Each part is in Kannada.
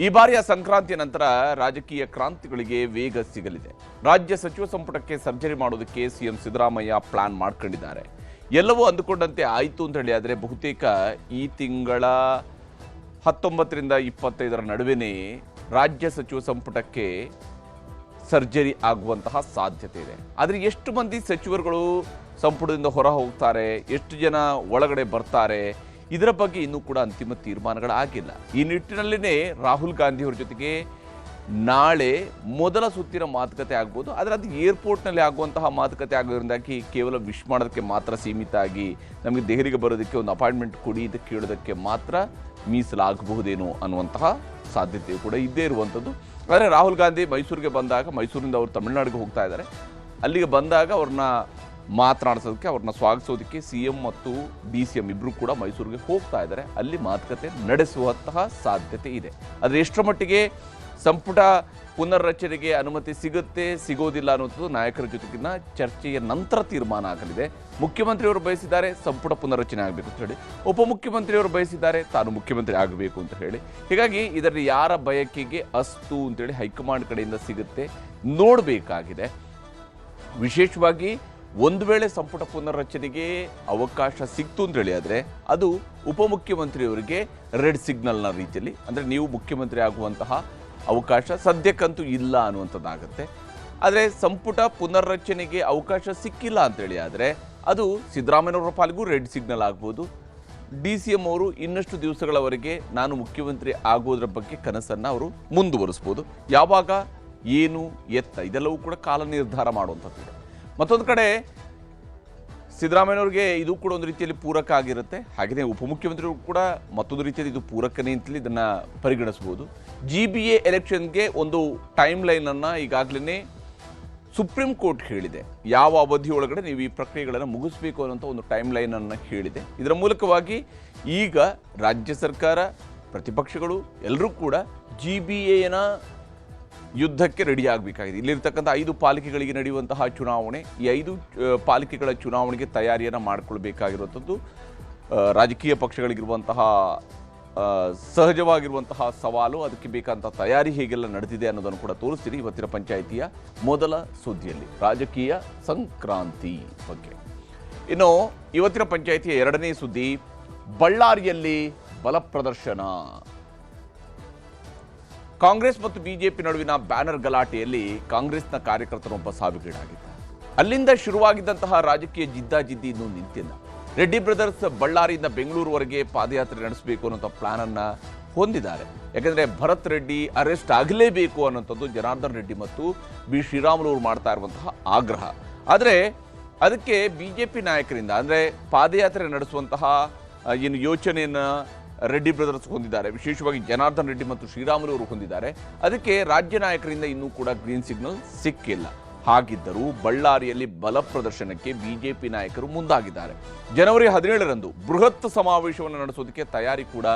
ಈ ಬಾರಿಯ ಸಂಕ್ರಾಂತಿಯ ನಂತರ ರಾಜಕೀಯ ಕ್ರಾಂತಿಗಳಿಗೆ ವೇಗ ಸಿಗಲಿದೆ. ರಾಜ್ಯ ಸಚಿವ ಸಂಪುಟಕ್ಕೆ ಸರ್ಜರಿ ಮಾಡೋದಕ್ಕೆ ಸಿಎಂ ಸಿದ್ದರಾಮಯ್ಯ ಪ್ಲಾನ್ ಮಾಡ್ಕೊಂಡಿದ್ದಾರೆ. ಎಲ್ಲವೂ ಅಂದುಕೊಂಡಂತೆ ಆಯಿತು ಅಂತ ಹೇಳಿ, ಆದರೆ ಬಹುತೇಕ ಈ ತಿಂಗಳ 19ರಿಂದ 25ರ ನಡುವೆನೇ ರಾಜ್ಯ ಸಚಿವ ಸಂಪುಟಕ್ಕೆ ಸರ್ಜರಿ ಆಗುವಂತಹ ಸಾಧ್ಯತೆ ಇದೆ. ಆದರೆ ಎಷ್ಟು ಮಂದಿ ಸಚಿವರುಗಳು ಸಂಪುಟದಿಂದ ಹೊರ ಹೋಗ್ತಾರೆ, ಎಷ್ಟು ಜನ ಒಳಗಡೆ ಬರ್ತಾರೆ, ಇದರ ಬಗ್ಗೆ ಇನ್ನೂ ಕೂಡ ಅಂತಿಮ ತೀರ್ಮಾನಗಳಾಗಿಲ್ಲ. ಈ ನಿಟ್ಟಿನಲ್ಲಿನೇ ರಾಹುಲ್ ಗಾಂಧಿ ಅವರ ಜೊತೆಗೆ ನಾಳೆ ಮೊದಲ ಸುತ್ತಿನ ಮಾತುಕತೆ ಆಗ್ಬೋದು. ಆದರೆ ಅದು ಏರ್ಪೋರ್ಟ್ನಲ್ಲಿ ಆಗುವಂತಹ ಮಾತುಕತೆ ಆಗೋದ್ರಿಂದಾಗಿ ಕೇವಲ ವಿಶ್ ಮಾಡೋದಕ್ಕೆ ಮಾತ್ರ ಸೀಮಿತ ಆಗಿ ನಮಗೆ ದೆಹಲಿಗೆ ಬರೋದಕ್ಕೆ ಒಂದು ಅಪಾಯಿಂಟ್ಮೆಂಟ್ ಕೊಡಿ ಅಂತ ಕೇಳೋದಕ್ಕೆ ಮಾತ್ರ ಮೀಸಲಾಗಬಹುದೇನೋ ಅನ್ನುವಂತಹ ಸಾಧ್ಯತೆಯು ಕೂಡ ಇದ್ದೇ ಇರುವಂಥದ್ದು. ಆದರೆ ರಾಹುಲ್ ಗಾಂಧಿ ಮೈಸೂರಿಗೆ ಬಂದಾಗ, ಮೈಸೂರಿಂದ ಅವರು ತಮಿಳುನಾಡಿಗೆ ಹೋಗ್ತಾ ಇದ್ದಾರೆ, ಅಲ್ಲಿಗೆ ಬಂದಾಗ ಅವ್ರನ್ನ ಮಾತನಾಡಿಸೋದಕ್ಕೆ, ಅವ್ರನ್ನ ಸ್ವಾಗತಿಸೋದಕ್ಕೆ ಸಿಎಂ ಮತ್ತು DCM ಇಬ್ಬರು ಕೂಡ ಮೈಸೂರಿಗೆ ಹೋಗ್ತಾ ಇದ್ದಾರೆ. ಅಲ್ಲಿ ಮಾತುಕತೆ ನಡೆಸುವಂತಹ ಸಾಧ್ಯತೆ ಇದೆ. ಆದರೆ ಎಷ್ಟರ ಮಟ್ಟಿಗೆ ಸಂಪುಟ ಪುನರ್ರಚನೆಗೆ ಅನುಮತಿ ಸಿಗುತ್ತೆ, ಸಿಗೋದಿಲ್ಲ ಅನ್ನೋದು ನಾಯಕರ ಜೊತೆಗಿನ ಚರ್ಚೆಯ ನಂತರ ತೀರ್ಮಾನ ಆಗಲಿದೆ. ಮುಖ್ಯಮಂತ್ರಿಯವರು ಬಯಸಿದ್ದಾರೆ ಸಂಪುಟ ಪುನರ್ರಚನೆ ಆಗಬೇಕು ಅಂತ ಹೇಳಿ, ಉಪಮುಖ್ಯಮಂತ್ರಿಯವರು ಬಯಸಿದ್ದಾರೆ ತಾನು ಮುಖ್ಯಮಂತ್ರಿ ಆಗಬೇಕು ಅಂತ ಹೇಳಿ. ಹೀಗಾಗಿ ಇದರಲ್ಲಿ ಯಾರ ಬಯಕೆಗೆ ಅಸ್ತು ಅಂತೇಳಿ ಹೈಕಮಾಂಡ್ ಕಡೆಯಿಂದ ಸಿಗುತ್ತೆ, ನೋಡಬೇಕಾಗಿದೆ. ವಿಶೇಷವಾಗಿ ಒಂದು ವೇಳೆ ಸಂಪುಟ ಪುನರ್ರಚನೆಗೆ ಅವಕಾಶ ಸಿಕ್ತು ಅಂತ ಹೇಳಿ ಆದರೆ ಅದು ಉಪಮುಖ್ಯಮಂತ್ರಿಯವರಿಗೆ ರೆಡ್ ಸಿಗ್ನಲ್ನ ರೀತಿಯಲ್ಲಿ, ಅಂದರೆ ನೀವು ಮುಖ್ಯಮಂತ್ರಿ ಆಗುವಂತಹ ಅವಕಾಶ ಸದ್ಯಕ್ಕಂತೂ ಇಲ್ಲ ಅನ್ನುವಂಥದ್ದಾಗುತ್ತೆ. ಆದರೆ ಸಂಪುಟ ಪುನರ್ರಚನೆಗೆ ಅವಕಾಶ ಸಿಕ್ಕಿಲ್ಲ ಅಂತೇಳಿ ಆದರೆ ಅದು ಸಿದ್ದರಾಮಯ್ಯನವರ ಪಾಲಿಗೂ ರೆಡ್ ಸಿಗ್ನಲ್ ಆಗ್ಬೋದು. DCM ಅವರು ಇನ್ನಷ್ಟು ದಿವಸಗಳವರೆಗೆ ನಾನು ಮುಖ್ಯಮಂತ್ರಿ ಆಗೋದ್ರ ಬಗ್ಗೆ ಕನಸನ್ನು ಅವರು ಮುಂದುವರಿಸ್ಬೋದು. ಯಾವಾಗ, ಏನು, ಎತ್ತ, ಇದೆಲ್ಲವೂ ಕೂಡ ಕಾಲ ನಿರ್ಧಾರ ಮಾಡುವಂಥದ್ದು. ಮತ್ತೊಂದು ಕಡೆ ಸಿದ್ದರಾಮಯ್ಯನವ್ರಿಗೆ ಇದು ಕೂಡ ಒಂದು ರೀತಿಯಲ್ಲಿ ಪೂರಕ ಆಗಿರುತ್ತೆ. ಹಾಗೆಯೇ ಉಪಮುಖ್ಯಮಂತ್ರಿಗಳು ಕೂಡ ಮತ್ತೊಂದು ರೀತಿಯಲ್ಲಿ ಇದು ಪೂರಕನೇ ಅಂತಲೇ ಇದನ್ನು ಪರಿಗಣಿಸ್ಬೋದು. GBA ಎಲೆಕ್ಷನ್ಗೆ ಒಂದು ಟೈಮ್ ಲೈನನ್ನು ಈಗಾಗಲೇ ಸುಪ್ರೀಂ ಕೋರ್ಟ್ ಹೇಳಿದೆ. ಯಾವ ಅವಧಿಯೊಳಗಡೆ ನೀವು ಈ ಪ್ರಕ್ರಿಯೆಗಳನ್ನು ಮುಗಿಸ್ಬೇಕು ಅನ್ನೋಂಥ ಒಂದು ಟೈಮ್ ಲೈನನ್ನು ಹೇಳಿದೆ. ಇದರ ಮೂಲಕವಾಗಿ ಈಗ ರಾಜ್ಯ ಸರ್ಕಾರ, ಪ್ರತಿಪಕ್ಷಗಳು ಎಲ್ಲರೂ ಕೂಡ GBAನ ಯುದ್ಧಕ್ಕೆ ರೆಡಿ ಆಗಬೇಕಾಗಿದೆ. ಇಲ್ಲಿರ್ತಕ್ಕಂಥ 5 ಪಾಲಿಕೆಗಳಿಗೆ ನಡೆಯುವಂತಹ ಚುನಾವಣೆ, ಈ 5 ಪಾಲಿಕೆಗಳ ಚುನಾವಣೆಗೆ ತಯಾರಿಯನ್ನು ಮಾಡಿಕೊಳ್ಬೇಕಾಗಿರುವಂಥದ್ದು ರಾಜಕೀಯ ಪಕ್ಷಗಳಿಗಿರುವಂತಹ ಸಹಜವಾಗಿರುವಂತಹ ಸವಾಲು. ಅದಕ್ಕೆ ಬೇಕಾದಂಥ ತಯಾರಿ ಹೇಗೆಲ್ಲ ನಡೆದಿದೆ ಅನ್ನೋದನ್ನು ಕೂಡ ತೋರಿಸ್ತೀನಿ ಇವತ್ತಿನ ಪಂಚಾಯಿತಿಯ ಮೊದಲ ಸುದ್ದಿಯಲ್ಲಿ, ರಾಜಕೀಯ ಸಂಕ್ರಾಂತಿ ಬಗ್ಗೆ. ಇನ್ನು ಇವತ್ತಿನ ಪಂಚಾಯಿತಿಯ ಎರಡನೇ ಸುದ್ದಿ, ಬಳ್ಳಾರಿಯಲ್ಲಿ ಬಲ ಪ್ರದರ್ಶನ. ಕಾಂಗ್ರೆಸ್ ಮತ್ತು ಬಿಜೆಪಿ ನಡುವಿನ ಬ್ಯಾನರ್ ಗಲಾಟೆಯಲ್ಲಿ ಕಾಂಗ್ರೆಸ್ನ ಕಾರ್ಯಕರ್ತನೊಬ್ಬ ಸಾವಿಗೀಡಾಗಿದ್ದ. ಅಲ್ಲಿಂದ ಶುರುವಾಗಿದ್ದಂತಹ ರಾಜಕೀಯ ಜಿದ್ದಾಜಿದ್ದಿ ಇನ್ನೂ ನಿಂತಿಲ್ಲ. ರೆಡ್ಡಿ ಬ್ರದರ್ಸ್ ಬಳ್ಳಾರಿಯಿಂದ ಬೆಂಗಳೂರುವರೆಗೆ ಪಾದಯಾತ್ರೆ ನಡೆಸಬೇಕು ಅನ್ನೋಂಥ ಪ್ಲಾನ್ ಅನ್ನ ಹೊಂದಿದ್ದಾರೆ. ಯಾಕಂದ್ರೆ ಭರತ್ ರೆಡ್ಡಿ ಅರೆಸ್ಟ್ ಆಗಲೇಬೇಕು ಅನ್ನೋಂಥದ್ದು ಜನಾರ್ದನ್ ರೆಡ್ಡಿ ಮತ್ತು ಬಿ ಶ್ರೀರಾಮುಲು ಅವರು ಮಾಡ್ತಾ ಇರುವಂತಹ ಆಗ್ರಹ. ಆದರೆ ಅದಕ್ಕೆ ಬಿಜೆಪಿ ನಾಯಕರಿಂದ, ಅಂದರೆ ಪಾದಯಾತ್ರೆ ನಡೆಸುವಂತಹ ಏನು ಯೋಚನೆಯನ್ನು ರೆಡ್ಡಿ ಬ್ರದರ್ಸ್ ಹೊಂದಿದ್ದಾರೆ, ವಿಶೇಷವಾಗಿ ಜನಾರ್ದನ್ ರೆಡ್ಡಿ ಮತ್ತು ಶ್ರೀರಾಮುಲು ಅವರು ಹೊಂದಿದ್ದಾರೆ. ಅದಕ್ಕೆ ರಾಜ್ಯ ನಾಯಕರಿಂದ ಇನ್ನೂ ಕೂಡ ಗ್ರೀನ್ ಸಿಗ್ನಲ್ ಸಿಕ್ಕಿಲ್ಲ. ಹಾಗಿದ್ದರೂ ಬಳ್ಳಾರಿಯಲ್ಲಿ ಬಲ ಪ್ರದರ್ಶನಕ್ಕೆ ಬಿಜೆಪಿ ನಾಯಕರು ಮುಂದಾಗಿದ್ದಾರೆ. ಜನವರಿ 17ರಂದು ಬೃಹತ್ ಸಮಾವೇಶವನ್ನು ನಡೆಸೋದಕ್ಕೆ ತಯಾರಿ ಕೂಡ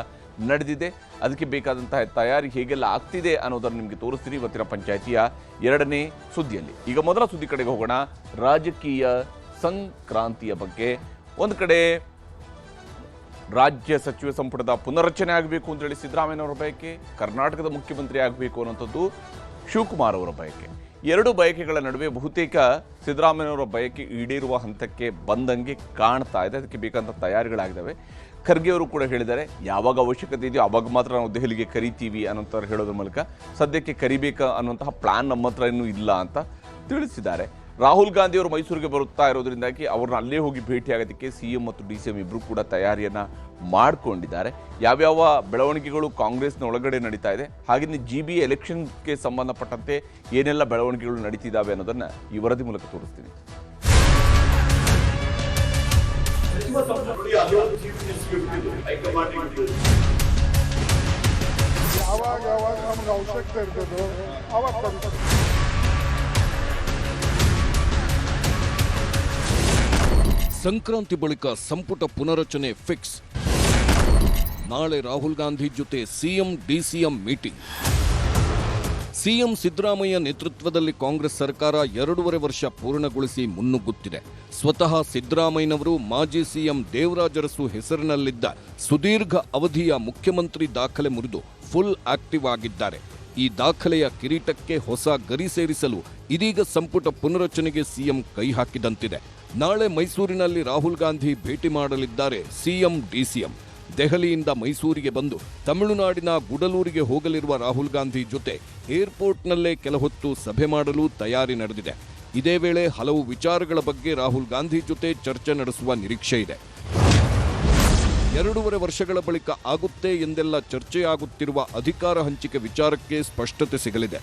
ನಡೆದಿದೆ. ಅದಕ್ಕೆ ಬೇಕಾದಂತಹ ತಯಾರಿ ಹೇಗೆಲ್ಲ ಆಗ್ತಿದೆ ಅನ್ನೋದನ್ನು ನಿಮಗೆ ತೋರಿಸ್ತೀನಿ ಇವತ್ತಿನ ಪಂಚಾಯಿತಿಯ ಎರಡನೇ ಸುದ್ದಿಯಲ್ಲಿ. ಈಗ ಮೊದಲ ಸುದ್ದಿ ಕಡೆಗೆ ಹೋಗೋಣ. ರಾಜಕೀಯ ಸಂಕ್ರಾಂತಿಯ ಬಗ್ಗೆ. ಒಂದು ಕಡೆ ರಾಜ್ಯ ಸಚಿವ ಸಂಪುಟದ ಪುನರ್ರಚನೆ ಆಗಬೇಕು ಅಂತೇಳಿ ಸಿದ್ದರಾಮಯ್ಯನವರ ಬಯಕೆ, ಕರ್ನಾಟಕದ ಮುಖ್ಯಮಂತ್ರಿ ಆಗಬೇಕು ಅನ್ನೋಂಥದ್ದು ಶಿವಕುಮಾರ್ ಅವರ ಬಯಕೆ. ಎರಡು ಬಯಕೆಗಳ ನಡುವೆ ಬಹುತೇಕ ಸಿದ್ದರಾಮಯ್ಯನವರ ಬಯಕೆ ಈಡೇರುವ ಹಂತಕ್ಕೆ ಬಂದಂಗೆ ಕಾಣ್ತಾ ಇದೆ. ಅದಕ್ಕೆ ಬೇಕಾದಂಥ ತಯಾರಿಗಳಾಗಿದ್ದಾವೆ. ಖರ್ಗೆ ಅವರು ಕೂಡ ಹೇಳಿದ್ದಾರೆ, ಯಾವಾಗ ಅವಶ್ಯಕತೆ ಇದೆಯೋ ಆವಾಗ ಮಾತ್ರ ನಾವು ದೆಹಲಿಗೆ ಕರಿತೀವಿ ಅನ್ನೋಂಥ ಹೇಳೋದ್ರ ಮೂಲಕ ಸದ್ಯಕ್ಕೆ ಕರಿಬೇಕಾ ಅನ್ನುವಂತಹ ಪ್ಲಾನ್ ನಮ್ಮ ಹತ್ರ ಇನ್ನೂ ಇಲ್ಲ ಅಂತ ತಿಳಿಸಿದ್ದಾರೆ. ರಾಹುಲ್ ಗಾಂಧಿ ಅವರು ಮೈಸೂರಿಗೆ ಬರುತ್ತಾ ಇರೋದ್ರಿಂದಾಗಿ ಅವ್ರನ್ನ ಅಲ್ಲೇ ಹೋಗಿ ಭೇಟಿ ಆಗೋದಕ್ಕೆ ಸಿಎಂ ಮತ್ತು DCM ಇಬ್ಬರು ಕೂಡ ತಯಾರಿಯನ್ನು ಮಾಡಿಕೊಂಡಿದ್ದಾರೆ. ಯಾವ್ಯಾವ ಬೆಳವಣಿಗೆಗಳು ಕಾಂಗ್ರೆಸ್ನ ಒಳಗಡೆ ನಡೀತಾ ಇದೆ, ಹಾಗೆಯೇ GBA ಎಲೆಕ್ಷನ್ಗೆ ಸಂಬಂಧಪಟ್ಟಂತೆ ಏನೆಲ್ಲ ಬೆಳವಣಿಗೆಗಳು ನಡೀತಿದ್ದಾವೆ ಅನ್ನೋದನ್ನು ಈ ವರದಿ ಮೂಲಕ ತೋರಿಸ್ತೀನಿ. ನಮ್ಗೆ ಅವಶ್ಯಕತೆ ಇರ್ತದೋ ಅವಾಗ ಸಂಕ್ರಾಂತಿ ಬಳಿಕ ಸಂಪುಟ ಪುನರಚನೆ ಫಿಕ್ಸ್. ನಾಳೆ ರಾಹುಲ್ ಗಾಂಧಿ ಜೊತೆ CM DCM meeting. CM Siddaramaiah ನೇತೃತ್ವದಲ್ಲಿ ಕಾಂಗ್ರೆಸ್ ಸರ್ಕಾರ 2.5 ವರ್ಷ ಪೂರ್ಣಗೊಳಿಸಿ ಮುನ್ನುಗ್ಗುತ್ತಿದೆ. ಸ್ವತಃ ಸಿದ್ದರಾಮಯ್ಯನವರು ಮಾಜಿ ಸಿಎಂ ದೇವರಾಜ ಅರಸು ಹೆಸರಿನಲ್ಲಿದ್ದ ಸುದೀರ್ಘ ಅವಧಿಯ ಮುಖ್ಯಮಂತ್ರಿ ದಾಖಲೆ ಮುರಿದು ಫುಲ್ ಆಕ್ಟಿವ್ ಆಗಿದ್ದಾರೆ. ಈ ದಾಖಲೆಯ ಕಿರೀಟಕ್ಕೆ ಹೊಸ ಗರಿ ಸೇರಿಸಲು ಇದೀಗ ಸಂಪುಟ ಪುನರಚನೆಗೆ ಸಿಎಂ ಕೈ ಹಾಕಿದಂತಿದೆ. ನಾಳೆ ಮೈಸೂರಿನಲ್ಲಿ ರಾಹುಲ್ ಗಾಂಧಿ ಭೇಟಿ ಮಾಡಲಿದ್ದಾರೆ ಸಿಎಂ ಡಿಸಿಎಂ. ದೆಹಲಿಯಿಂದ ಮೈಸೂರಿಗೆ ಬಂದು ತಮಿಳುನಾಡಿನ ಗುಡಲೂರಿಗೆ ಹೋಗಲಿರುವ ರಾಹುಲ್ ಗಾಂಧಿ ಜೊತೆ ಏರ್ಪೋರ್ಟ್ನಲ್ಲೇ ಕೆಲಹೊತ್ತು ಸಭೆ ಮಾಡಲು ತಯಾರಿ ನಡೆದಿದೆ. ಇದೇ ವೇಳೆ ಹಲವು ವಿಚಾರಗಳ ಬಗ್ಗೆ ರಾಹುಲ್ ಗಾಂಧಿ ಜೊತೆ ಚರ್ಚೆ ನಡೆಸುವ ನಿರೀಕ್ಷೆ ಇದೆ. 2.5 ವರ್ಷಗಳ ಬಳಿಕ ಆಗುತ್ತೆ ಎಂದೆಲ್ಲ ಚರ್ಚೆಯಾಗುತ್ತಿರುವ ಅಧಿಕಾರ ಹಂಚಿಕೆ ವಿಚಾರಕ್ಕೆ ಸ್ಪಷ್ಟತೆ ಸಿಗಲಿದೆ.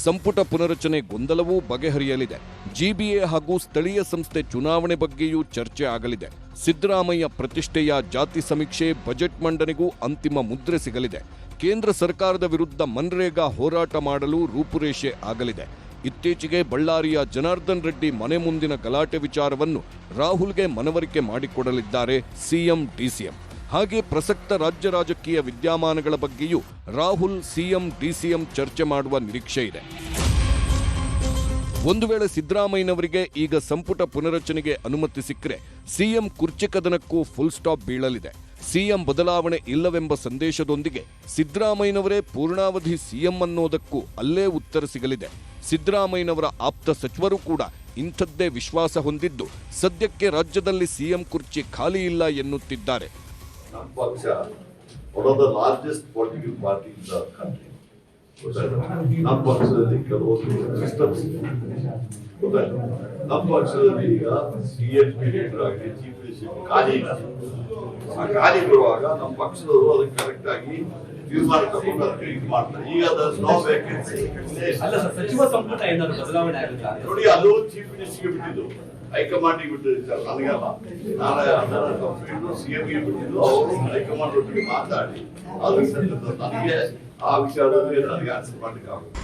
ಸಂಪುಟ ಪುನರಚನೆ ಗೊಂದಲವೂ ಬಗೆಹರಿಯಲಿದೆ. ಜಿಬಿಎ ಹಾಗೂ ಸ್ಥಳೀಯ ಸಂಸ್ಥೆ ಚುನಾವಣೆ ಬಗ್ಗೆಯೂ ಚರ್ಚೆ ಆಗಲಿದೆ. ಸಿದ್ದರಾಮಯ್ಯ ಪ್ರತಿಷ್ಠೆಯ ಜಾತಿ ಸಮೀಕ್ಷೆ, ಬಜೆಟ್ ಮಂಡನೆಗೂ ಅಂತಿಮ ಮುದ್ರೆ ಸಿಗಲಿದೆ. ಕೇಂದ್ರ ಸರ್ಕಾರದ ವಿರುದ್ಧ ಮನ್ರೇಗಾ ಹೋರಾಟ ಮಾಡಲು ರೂಪುರೇಷೆ ಆಗಲಿದೆ. ಇತ್ತೀಚೆಗೆ ಬಳ್ಳಾರಿಯ ಜನಾರ್ದನ್ ರೆಡ್ಡಿ ಮನೆ ಮುಂದಿನ ಗಲಾಟೆ ವಿಚಾರವನ್ನು ರಾಹುಲ್ಗೆ ಮನವರಿಕೆ ಮಾಡಿಕೊಡಲಿದ್ದಾರೆ ಸಿಎಂ ಡಿಸಿಎಂ. ಹಾಗೆ ಪ್ರಸಕ್ತ ರಾಜ್ಯ ರಾಜಕೀಯ ವಿದ್ಯಮಾನಗಳ ಬಗ್ಗೆಯೂ ರಾಹುಲ್ ಸಿಎಂ ಡಿಸಿಎಂ ಚರ್ಚೆ ಮಾಡುವ ನಿರೀಕ್ಷೆ ಇದೆ. ಒಂದು ವೇಳೆ ಸಿದ್ದರಾಮಯ್ಯನವರಿಗೆ ಈಗ ಸಂಪುಟ ಪುನರಚನೆಗೆ ಅನುಮತಿ ಸಿಕ್ಕರೆ ಸಿಎಂ ಕುರ್ಚಿ ಕದನಕ್ಕೂ ಫುಲ್ ಸ್ಟಾಪ್ ಬೀಳಲಿದೆ. ಸಿಎಂ ಬದಲಾವಣೆ ಇಲ್ಲವೆಂಬ ಸಂದೇಶದೊಂದಿಗೆ ಸಿದ್ದರಾಮಯ್ಯನವರೇ ಪೂರ್ಣಾವಧಿ ಸಿಎಂ ಅನ್ನೋದಕ್ಕೂ ಅಲ್ಲೇ ಉತ್ತರ ಸಿಗಲಿದೆ. ಸಿದ್ದರಾಮಯ್ಯನವರ ಆಪ್ತ ಸಚಿವರು ಕೂಡ ಇಂಥದ್ದೇ ವಿಶ್ವಾಸ ಹೊಂದಿದ್ದು ಸದ್ಯಕ್ಕೆ ರಾಜ್ಯದಲ್ಲಿ ಸಿಎಂ ಕುರ್ಚಿ ಖಾಲಿ ಇಲ್ಲ ಎನ್ನುತ್ತಿದ್ದಾರೆ. ನಮ್ಮ ಪಕ್ಷ one of the largest political party in the country. ನಮ್ಮ ಪಕ್ಷದಲ್ಲಿ ಕೆಲವೊಂದು ಸಿಸ್ಟಮ್ಸ್ ನಮ್ಮ ಪಕ್ಷದಲ್ಲಿ ಈಗ ಸಿಎಂ ಲೀಡರ್ ಆಗಿ ಚೀಫ್ ಮಿನಿಸ್ಟರ್ ಖಾಲಿ ಇಲ್ಲ. ಆ ಖಾಲಿ ಬರುವಾಗ ನಮ್ಮ ಪಕ್ಷದವರು ಅದಕ್ಕೆ ಕರೆಕ್ಟ್ ಆಗಿ ತೀರ್ಮಾನ ತಗೊಂಡು ಅದಕ್ಕೆ ಇದು ಮಾಡ್ತಾರೆ. ಈಗ ನೋ ವೇಕೆನ್ಸಿ ಅಲ್ಲ ಸರ್, ಸಚಿವ ಸಂಪುಟ ಏನಾದ್ರು ಬದಲಾವಣೆ ಆಗುತ್ತಾ ನೋಡಿ, ಅದು ಚೀಫ್ ಮಿನಿಸ್ಟರ್ಗೆ ಬಿಟ್ಟಿದ್ದು, ಹೈಕಮಾಂಡಿಗೆ ಬಿಟ್ಟಿರ್ತಾರೆ, ನನಗಲ್ಲ. ನಾಳೆ ಅದರ ಕಂಪ್ಲೀಟ್ ಸಿಎಂಗೆ ಬಿಟ್ಟಿದ್ದು, ಅವರು ಹೈಕಮಾಂಡ್ ಒಟ್ಟಿಗೆ ಮಾತಾಡಿ ಅದಕ್ಕೆ ನನಗೆ ಆ ವಿಚಾರದಲ್ಲಿ ನನಗೆ ಆನ್ಸರ್ ಮಾಡ್ಲಿಕ್ಕೆ ಆಗುತ್ತೆ.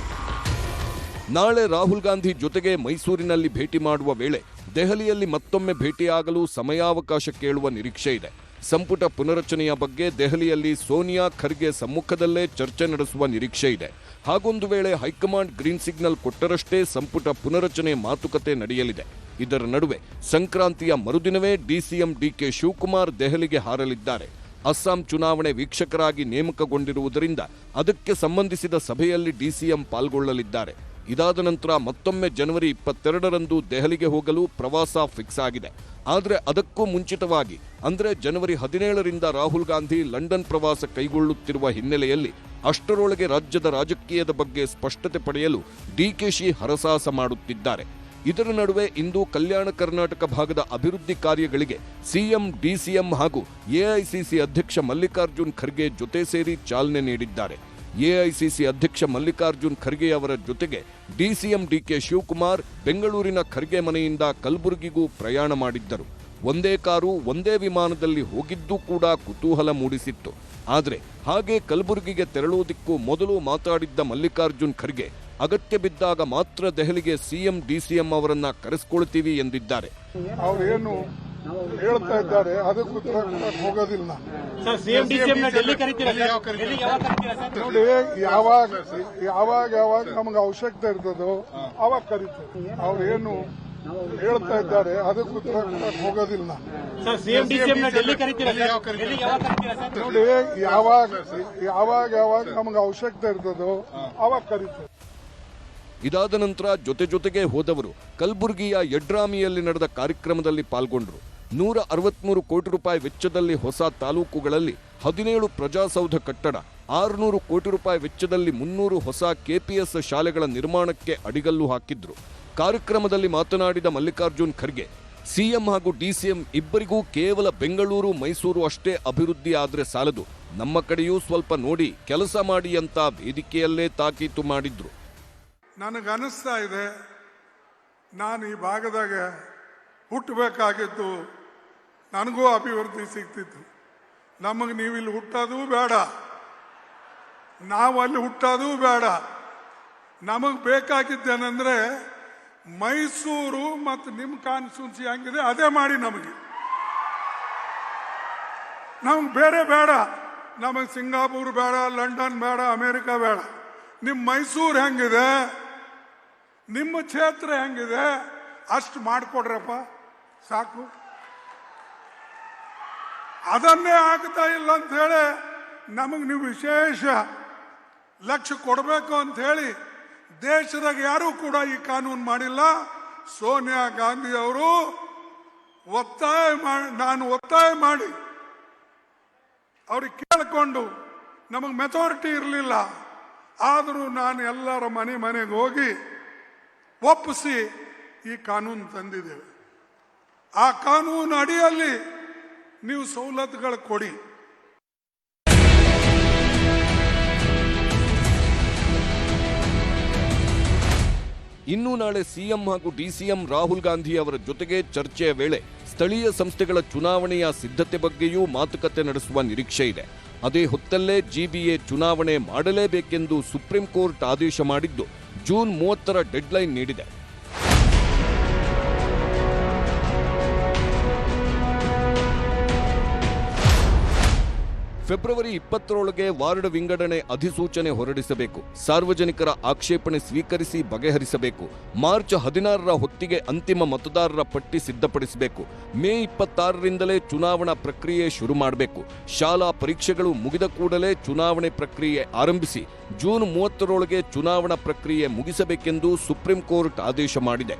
ನಾಳೆ ರಾಹುಲ್ ಗಾಂಧಿ ಜೊತೆಗೆ ಮೈಸೂರಿನಲ್ಲಿ ಭೇಟಿ ಮಾಡುವ ವೇಳೆ ದೆಹಲಿಯಲ್ಲಿ ಮತ್ತೊಮ್ಮೆ ಭೇಟಿಯಾಗಲು ಸಮಯಾವಕಾಶ ಕೇಳುವ ನಿರೀಕ್ಷೆ ಇದೆ. ಸಂಪುಟ ಪುನರಚನೆಯ ಬಗ್ಗೆ ದೆಹಲಿಯಲ್ಲಿ ಸೋನಿಯಾ ಖರ್ಗೆ ಸಮ್ಮುಖದಲ್ಲೇ ಚರ್ಚೆ ನಡೆಸುವ ನಿರೀಕ್ಷೆ ಇದೆ. ಹಾಗೊಂದು ವೇಳೆ ಹೈಕಮಾಂಡ್ ಗ್ರೀನ್ ಸಿಗ್ನಲ್ ಕೊಟ್ಟರಷ್ಟೇ ಸಂಪುಟ ಪುನರಚನೆ ಮಾತುಕತೆ ನಡೆಯಲಿದೆ. ಇದರ ನಡುವೆ ಸಂಕ್ರಾಂತಿಯ ಮರುದಿನವೇ ಡಿಸಿಎಂ ಡಿಕೆ ಶಿವಕುಮಾರ್ ದೆಹಲಿಗೆ ಹಾರಲಿದ್ದಾರೆ. ಅಸ್ಸಾಂ ಚುನಾವಣೆ ವೀಕ್ಷಕರಾಗಿ ನೇಮಕಗೊಂಡಿರುವುದರಿಂದ ಅದಕ್ಕೆ ಸಂಬಂಧಿಸಿದ ಸಭೆಯಲ್ಲಿ ಡಿಸಿಎಂ ಪಾಲ್ಗೊಳ್ಳಲಿದ್ದಾರೆ. ಇದಾದ ನಂತರ ಮತ್ತೊಮ್ಮೆ ಜನವರಿ 22ರಂದು ದೆಹಲಿಗೆ ಹೋಗಲು ಪ್ರವಾಸ ಫಿಕ್ಸ್ ಆಗಿದೆ. ಆದರೆ ಅದಕ್ಕೂ ಮುಂಚಿತವಾಗಿ ಅಂದರೆ ಜನವರಿ 17ರಿಂದ ರಾಹುಲ್ ಗಾಂಧಿ ಲಂಡನ್ ಪ್ರವಾಸ ಕೈಗೊಳ್ಳುತ್ತಿರುವ ಹಿನ್ನೆಲೆಯಲ್ಲಿ ಅಷ್ಟರೊಳಗೆ ರಾಜ್ಯದ ರಾಜಕೀಯದ ಬಗ್ಗೆ ಸ್ಪಷ್ಟತೆ ಪಡೆಯಲು ಡಿಕೆಶಿ ಹರಸಾಹಸ ಮಾಡುತ್ತಿದ್ದಾರೆ. ಇದರ ನಡುವೆ ಇಂದು ಕಲ್ಯಾಣ ಕರ್ನಾಟಕ ಭಾಗದ ಅಭಿವೃದ್ಧಿ ಕಾರ್ಯಗಳಿಗೆ ಸಿಎಂ ಡಿಸಿಎಂ ಹಾಗೂ ಎಐಸಿಸಿ ಅಧ್ಯಕ್ಷ ಮಲ್ಲಿಕಾರ್ಜುನ್ ಖರ್ಗೆ ಜೊತೆ ಸೇರಿ ಚಾಲನೆ ನೀಡಿದ್ದಾರೆ. ಎಐಸಿಸಿ ಅಧ್ಯಕ್ಷ ಮಲ್ಲಿಕಾರ್ಜುನ್ ಖರ್ಗೆ ಅವರ ಜೊತೆಗೆ ಡಿಸಿಎಂ ಡಿಕೆ ಶಿವಕುಮಾರ್ ಬೆಂಗಳೂರಿನ ಖರ್ಗೆ ಮನೆಯಿಂದ ಕಲಬುರಗಿಗೂ ಪ್ರಯಾಣ ಮಾಡಿದ್ದರು. ಒಂದೇ ಕಾರು ಒಂದೇ ವಿಮಾನದಲ್ಲಿ ಹೋಗಿದ್ದೂ ಕೂಡ ಕುತೂಹಲ ಮೂಡಿಸಿತ್ತು. ಆದರೆ ಹಾಗೆ ಕಲಬುರಗಿಗೆ ತೆರಳುವುದಕ್ಕೂ ಮೊದಲು ಮಾತಾಡಿದ್ದ ಮಲ್ಲಿಕಾರ್ಜುನ್ ಖರ್ಗೆ ಅಗತ್ಯ ಬಿದ್ದಾಗ ಮಾತ್ರ ದೆಹಲಿಗೆ ಸಿಎಂ ಡಿಸಿಎಂ ಅವರನ್ನ ಕರೆಸಿಕೊಳ್ತೀವಿ ಎಂದಿದ್ದಾರೆ. ಅವ್ರೇನು ಹೇಳ್ತಾ ಇದ್ದಾರೆ ಅದಕ್ಕೆ ಉತ್ತರ ಕೊಡಕ್ಕೆ ಹೋಗೋದಿಲ್ಲ. ನೋಡಿ, ಯಾವಾಗ ನಮ್ಗೆ ಅವಶ್ಯಕತೆ ಇರ್ತದೋ ಅವಾಗ ಕರೀತಾರೆ. ಅವ್ರೇನು ಹೇಳ್ತಾ ಇದ್ದಾರೆ ಅದಕ್ಕೆ ಉತ್ತರ ಕೊಡಕ್ಕೆ ಹೋಗೋದಿಲ್ಲ. ನೋಡಿ, ಯಾವಾಗ ನಮ್ಗೆ ಅವಶ್ಯಕತೆ ಇರ್ತದೋ ಅವಾಗ ಕರೀತಾರೆ. ಇದಾದ ನಂತರ ಜೊತೆಗೆ ಹೋದವರು ಕಲಬುರಗಿಯ ಯಡ್ರಾಮಿಯಲ್ಲಿ ನಡೆದ ಕಾರ್ಯಕ್ರಮದಲ್ಲಿ ಪಾಲ್ಗೊಂಡರು. 163 ಕೋಟಿ ರೂಪಾಯಿ ವೆಚ್ಚದಲ್ಲಿ ಹೊಸ ತಾಲೂಕುಗಳಲ್ಲಿ 17 ಪ್ರಜಾಸೌಧ ಕಟ್ಟಡ, 600 ಕೋಟಿ ರೂಪಾಯಿ ವೆಚ್ಚದಲ್ಲಿ 300 ಹೊಸ ಕೆಪಿಎಸ್ ಶಾಲೆಗಳ ನಿರ್ಮಾಣಕ್ಕೆ ಅಡಿಗಲ್ಲು ಹಾಕಿದ್ರು. ಕಾರ್ಯಕ್ರಮದಲ್ಲಿ ಮಾತನಾಡಿದ ಮಲ್ಲಿಕಾರ್ಜುನ್ ಖರ್ಗೆ, ಸಿಎಂ ಹಾಗೂ ಡಿಸಿಎಂ ಇಬ್ಬರಿಗೂ ಕೇವಲ ಬೆಂಗಳೂರು ಮೈಸೂರು ಅಷ್ಟೇ ಅಭಿವೃದ್ಧಿ ಆದ್ರೆ ಸಾಲದು, ನಮ್ಮ ಕಡೆಯೂ ಸ್ವಲ್ಪ ನೋಡಿ ಕೆಲಸ ಮಾಡಿ ಅಂತ ವೇದಿಕೆಯಲ್ಲೇ ತಾಕೀತು ಮಾಡಿದ್ರು. ನನಗನ್ನಿಸ್ತಾ ಇದೆ, ನಾನು ಈ ಭಾಗದಾಗ ಹುಟ್ಟಬೇಕಾಗಿತ್ತು, ನನಗೂ ಅಭಿವೃದ್ಧಿ ಸಿಗ್ತಿತ್ತು. ನಮಗೆ ನೀವಿಲ್ಲಿ ಹುಟ್ಟೋದು ಬೇಡ, ನಾವು ಅಲ್ಲಿ ಹುಟ್ಟೋದು ಬೇಡ. ನಮಗೆ ಬೇಕಾಗಿದ್ದೇನೆಂದರೆ ಮೈಸೂರು ಮತ್ತು ನಿಮ್ಮ ಕಾನ್ಸ್ಟಿಟ್ಯೂನ್ಸಿ ಹೆಂಗಿದೆ ಅದೇ ಮಾಡಿ. ನಮಗೆ ಬೇರೆ ಬೇಡ. ನಮಗೆ ಸಿಂಗಾಪುರ್ ಬೇಡ, ಲಂಡನ್ ಬೇಡ, ಅಮೇರಿಕಾ ಬೇಡ. ನಿಮ್ಮ ಮೈಸೂರು ಹೆಂಗಿದೆ, ನಿಮ್ಮ ಕ್ಷೇತ್ರ ಹೆಂಗಿದೆ ಅಷ್ಟು ಮಾಡಿಕೊಡ್ರಪ್ಪ ಸಾಕು. ಅದನ್ನೇ ಆಗ್ತಾ ಇಲ್ಲ ಅಂತ ಹೇಳಿ ನಮಗೆ ನೀವು ವಿಶೇಷ ಲಕ್ಷ ಕೊಡಬೇಕು ಅಂತ ಹೇಳಿ ದೇಶದಾಗ ಯಾರೂ ಕೂಡ ಈ ಕಾನೂನು ಮಾಡಿಲ್ಲ. ಸೋನಿಯಾ ಗಾಂಧಿ ಅವರು ನಾನು ಒತ್ತಾಯ ಮಾಡಿ ಅವ್ರಿಗೆ ಕೇಳಿಕೊಂಡು ನಮಗೆ ಮೆಚಾರಿಟಿ ಇರಲಿಲ್ಲ. ಆದರೂ ನಾನು ಎಲ್ಲರ ಮನೆಗೆ ಹೋಗಿ ಒಪ್ಪಿಸಿ ಈ ಕಾನೂನು ತಂದಿದ್ದೇವೆ. ಆ ಕಾನೂನು ಅಡಿಯಲ್ಲಿ ನೀವು ಸವಲತ್ತುಗಳು ಕೊಡಿ. ಇನ್ನು ನಾಳೆ ಸಿಎಂ ಹಾಗೂ ಡಿಸಿಎಂ ರಾಹುಲ್ ಗಾಂಧಿ ಅವರ ಜೊತೆಗೆ ಚರ್ಚೆಯ ವೇಳೆ ಸ್ಥಳೀಯ ಸಂಸ್ಥೆಗಳ ಚುನಾವಣೆಯ ಸಿದ್ಧತೆ ಬಗ್ಗೆಯೂ ಮಾತುಕತೆ ನಡೆಸುವ ನಿರೀಕ್ಷೆ ಇದೆ. ಅದೇ ಹೊತ್ತಲ್ಲೇ ಜಿಬಿಎ ಚುನಾವಣೆ ಮಾಡಲೇಬೇಕೆಂದು ಸುಪ್ರೀಂ ಕೋರ್ಟ್ ಆದೇಶ ಮಾಡಿದ್ದು ಜೂನ್ 30ರ ಡೆಡ್ಲೈನ್ ನೀಡಿದೆ. ಫೆಬ್ರವರಿ 20ರೊಳಗೆ ವಾರ್ಡ್ ವಿಂಗಡಣೆ ಅಧಿಸೂಚನೆ ಹೊರಡಿಸಬೇಕು. ಸಾರ್ವಜನಿಕರ ಆಕ್ಷೇಪಣೆ ಸ್ವೀಕರಿಸಿ ಬಗೆಹರಿಸಬೇಕು. ಮಾರ್ಚ್ 16ರ ಹೊತ್ತಿಗೆ ಅಂತಿಮ ಮತದಾರರ ಪಟ್ಟಿ ಸಿದ್ಧಪಡಿಸಬೇಕು. ಮೇ 26ರಿಂದಲೇ ಚುನಾವಣಾ ಪ್ರಕ್ರಿಯೆ ಶುರು ಮಾಡಬೇಕು. ಶಾಲಾ ಪರೀಕ್ಷೆಗಳು ಮುಗಿದ ಕೂಡಲೇ ಚುನಾವಣೆ ಪ್ರಕ್ರಿಯೆ ಆರಂಭಿಸಿ ಜೂನ್ 30ರೊಳಗೆ ಚುನಾವಣಾ ಪ್ರಕ್ರಿಯೆ ಮುಗಿಸಬೇಕೆಂದು ಸುಪ್ರೀಂ ಕೋರ್ಟ್ ಆದೇಶ ಮಾಡಿದೆ.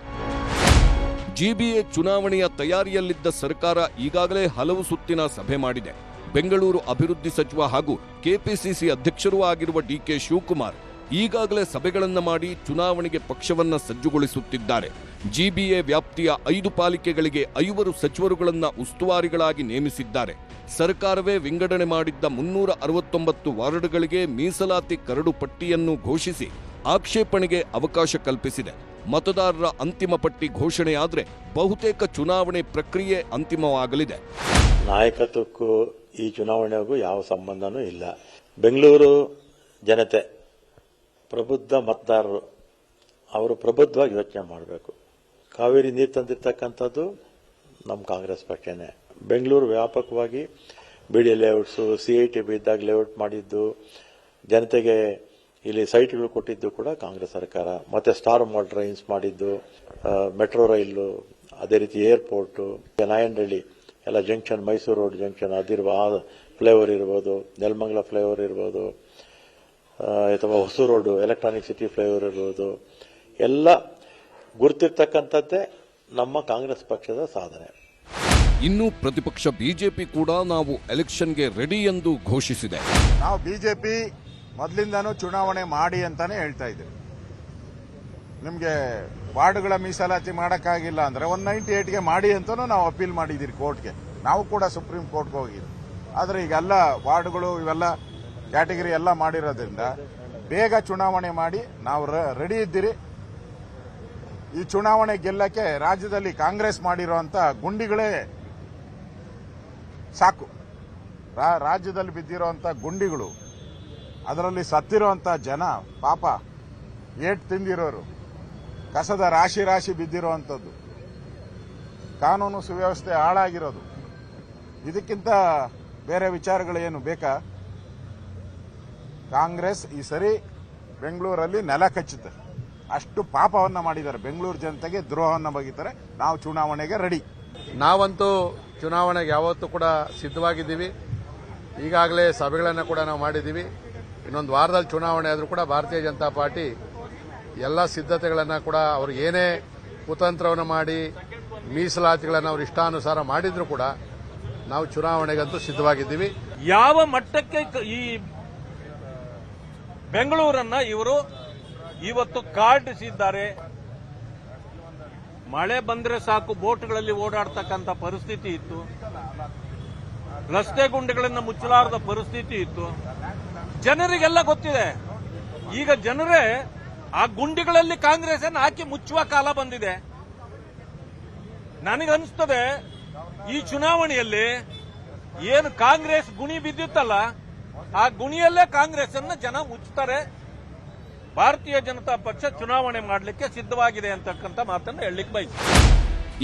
ಜಿಬಿಎ ಚುನಾವಣೆಯ ತಯಾರಿಯಲ್ಲಿದ್ದ ಸರ್ಕಾರ ಈಗಾಗಲೇ ಹಲವು ಸುತ್ತಿನ ಸಭೆ ಮಾಡಿದೆ. ಬೆಂಗಳೂರು ಅಭಿವೃದ್ಧಿ ಸಚಿವ ಹಾಗೂ ಕೆಪಿಸಿಸಿ ಅಧ್ಯಕ್ಷರೂ ಆಗಿರುವ ಡಿಕೆ ಶಿವಕುಮಾರ್ ಈಗಾಗಲೇ ಸಭೆಗಳನ್ನು ಮಾಡಿ ಚುನಾವಣೆಗೆ ಪಕ್ಷವನ್ನ ಸಜ್ಜುಗೊಳಿಸುತ್ತಿದ್ದಾರೆ. ಜಿಬಿಎ ವ್ಯಾಪ್ತಿಯ 5 ಪಾಲಿಕೆಗಳಿಗೆ 5 ಸಚಿವರುಗಳನ್ನ ಉಸ್ತುವಾರಿಗಳಾಗಿ ನೇಮಿಸಿದ್ದಾರೆ. ಸರ್ಕಾರವೇ ವಿಂಗಡಣೆ ಮಾಡಿದ್ದ 369 ವಾರ್ಡ್ಗಳಿಗೆ ಮೀಸಲಾತಿ ಕರಡು ಪಟ್ಟಿಯನ್ನು ಘೋಷಿಸಿ ಆಕ್ಷೇಪಣೆಗೆ ಅವಕಾಶ ಕಲ್ಪಿಸಿದೆ. ಮತದಾರರ ಅಂತಿಮ ಪಟ್ಟಿ ಘೋಷಣೆಯಾದರೆ ಬಹುತೇಕ ಚುನಾವಣೆ ಪ್ರಕ್ರಿಯೆ ಅಂತಿಮವಾಗಲಿದೆ. ನಾಯಕತ್ವಕ್ಕೂ ಈ ಚುನಾವಣೆಗೂ ಯಾವ ಸಂಬಂಧನೂ ಇಲ್ಲ. ಬೆಂಗಳೂರು ಜನತೆ ಪ್ರಬುದ್ಧ ಮತದಾರರು, ಅವರು ಪ್ರಬುದ್ಧವಾಗಿ ಯೋಚನೆ ಮಾಡಬೇಕು. ಕಾವೇರಿ ನೀರು ತಂದಿರ್ತಕ್ಕಂಥದ್ದು ನಮ್ಮ ಕಾಂಗ್ರೆಸ್ ಪಕ್ಷನೇ. ಬೆಂಗಳೂರು ವ್ಯಾಪಕವಾಗಿ ಬಿಡಿ ಲೇಔಟ್ಸು, CIT ಇದ್ದಾಗ ಲೇಔಟ್ ಮಾಡಿದ್ದು, ಜನತೆಗೆ ಇಲ್ಲಿ ಸೈಟ್ಗಳು ಕೊಟ್ಟಿದ್ದು ಕೂಡ ಕಾಂಗ್ರೆಸ್ ಸರ್ಕಾರ. ಮತ್ತೆ ಸ್ಟಾರ್ ಮಾಡೆಲ್ ರೈನ್ಸ್ ಮಾಡಿದ್ದು, ಮೆಟ್ರೋ ರೈಲು, ಅದೇ ರೀತಿ ಏರ್ಪೋರ್ಟು, ನಾಯಂಡಹಳ್ಳಿ ಎಲ್ಲ ಜಂಕ್ಷನ್, ಮೈಸೂರು ರೋಡ್ ಜಂಕ್ಷನ್ ಅದಿರುವ ಫ್ಲೈಓವರ್ ಇರ್ಬೋದು, ನೆಲಮಂಗಲ ಫ್ಲೈಓವರ್ ಇರ್ಬೋದು, ಅಥವಾ Hosur road electronic city flyover ಇರ್ಬೋದು, ಎಲ್ಲ ಗುರುತಿರ್ತಕ್ಕಂಥದ್ದೇ ನಮ್ಮ ಕಾಂಗ್ರೆಸ್ ಪಕ್ಷದ ಸಾಧನೆ. ಇನ್ನು ಪ್ರತಿಪಕ್ಷ ಬಿಜೆಪಿ ಕೂಡ ನಾವು ಎಲೆಕ್ಷನ್ಗೆ ರೆಡಿ ಎಂದು ಘೋಷಿಸಿದೆ. ನಾವು ಬಿಜೆಪಿ ಮೊದಲಿಂದನೂ ಚುನಾವಣೆ ಮಾಡಿ ಅಂತಾನೆ ಹೇಳ್ತಾ ಇದ್ದೀವಿ. ನಿಮಗೆ ವಾರ್ಡ್ಗಳ ಮೀಸಲಾತಿ ಮಾಡೋಕ್ಕಾಗಿಲ್ಲ ಅಂದರೆ 198ಗೆ ಮಾಡಿ ಅಂತಲೂ ನಾವು ಅಪೀಲ್ ಮಾಡಿದ್ದೀರಿ ಕೋರ್ಟ್ಗೆ. ನಾವು ಕೂಡ ಸುಪ್ರೀಂ ಕೋರ್ಟ್ಗೆ ಹೋಗಿದ್ದೀವಿ. ಆದರೆ ಈಗೆಲ್ಲ ವಾರ್ಡ್ಗಳು ಇವೆಲ್ಲ ಕ್ಯಾಟಗರಿ ಎಲ್ಲ ಮಾಡಿರೋದ್ರಿಂದ ಬೇಗ ಚುನಾವಣೆ ಮಾಡಿ ನಾವು ರೆಡಿ ಇದ್ದೀರಿ. ಈ ಚುನಾವಣೆ ಗೆಲ್ಲಕ್ಕೆ ರಾಜ್ಯದಲ್ಲಿ ಕಾಂಗ್ರೆಸ್ ಮಾಡಿರೋಂಥ ಗುಂಡಿಗಳೇ ಸಾಕು. ರಾಜ್ಯದಲ್ಲಿ ಬಿದ್ದಿರೋಂಥ ಗುಂಡಿಗಳು, ಅದರಲ್ಲಿ ಸತ್ತಿರೋಂಥ ಜನ ಪಾಪ, ಏಟ್ ತಿಂದಿರೋರು, ಕಸದ ರಾಶಿ ಬಿದ್ದಿರುವಂಥದ್ದು, ಕಾನೂನು ಸುವ್ಯವಸ್ಥೆ ಹಾಳಾಗಿರೋದು, ಇದಕ್ಕಿಂತ ಬೇರೆ ವಿಚಾರಗಳೇನು ಬೇಕಾ? ಕಾಂಗ್ರೆಸ್ ಈ ಸರಿ ಬೆಂಗಳೂರಲ್ಲಿ ನೆಲ ಕಚ್ಚುತ್ತೆ. ಅಷ್ಟು ಪಾಪವನ್ನು ಮಾಡಿದ್ದಾರೆ. ಬೆಂಗಳೂರು ಜನತೆಗೆ ದ್ರೋಹವನ್ನು ಬಗೆತಾರೆ. ನಾವು ಚುನಾವಣೆಗೆ ರೆಡಿ. ನಾವಂತೂ ಚುನಾವಣೆಗೆ ಯಾವತ್ತೂ ಕೂಡ ಸಿದ್ಧವಾಗಿದ್ದೀವಿ. ಈಗಾಗಲೇ ಸಭೆಗಳನ್ನು ಕೂಡ ನಾವು ಮಾಡಿದ್ದೀವಿ. ಇನ್ನೊಂದು ವಾರದಲ್ಲಿ ಚುನಾವಣೆ ಆದರೂ ಕೂಡ ಭಾರತೀಯ ಜನತಾ ಪಾರ್ಟಿ ಎಲ್ಲ ಸಿದ್ಧತೆಗಳನ್ನು ಕೂಡ ಅವರು ಏನೇ ಕುತಂತ್ರವನ್ನು ಮಾಡಿ ಮೀಸಲಾತಿಗಳನ್ನು ಅವರು ಇಷ್ಟಾನುಸಾರ ಮಾಡಿದ್ರು ಕೂಡ ನಾವು ಚುನಾವಣೆಗಂತೂ ಸಿದ್ಧವಾಗಿದ್ದೀವಿ. ಯಾವ ಮಟ್ಟಕ್ಕೆ ಈ ಬೆಂಗಳೂರನ್ನ ಇವರು ಇವತ್ತು ಕಾಡಿಸಿದ್ದಾರೆ. ಮಳೆ ಬಂದ್ರೆ ಸಾಕು ಬೋಟ್ಗಳಲ್ಲಿ ಓಡಾಡ್ತಕ್ಕಂಥ ಪರಿಸ್ಥಿತಿ ಇತ್ತು. ರಸ್ತೆ ಗುಂಡಿಗಳನ್ನು ಮುಚ್ಚಲಾರದ ಪರಿಸ್ಥಿತಿ ಇತ್ತು. ಜನರಿಗೆಲ್ಲ ಗೊತ್ತಿದೆ. ಈಗ ಜನರೇ ಆ ಗುಂಡಿಗಳಲ್ಲಿ ಕಾಂಗ್ರೆಸ್ ಅನ್ನು ಹಾಕಿ ಮುಚ್ಚುವ ಕಾಲ ಬಂದಿದೆ. ನನಗನ್ನಿಸ್ತದೆ ಈ ಚುನಾವಣೆಯಲ್ಲಿ ಏನು ಕಾಂಗ್ರೆಸ್ ಗುಣಿ ಬಿದ್ದಿತ್ತಲ್ಲ, ಆ ಗುಣಿಯಲ್ಲೇ ಕಾಂಗ್ರೆಸ್ ಅನ್ನು ಜನ ಮುಚ್ಚುತ್ತಾರೆ. ಭಾರತೀಯ ಜನತಾ ಪಕ್ಷ ಚುನಾವಣೆ ಮಾಡಲಿಕ್ಕೆ ಸಿದ್ಧವಾಗಿದೆ ಅಂತಕ್ಕಂಥ ಮಾತನ್ನು ಹೇಳಲಿಕ್ಕೆ ಬಯಸ್ತೀನಿ.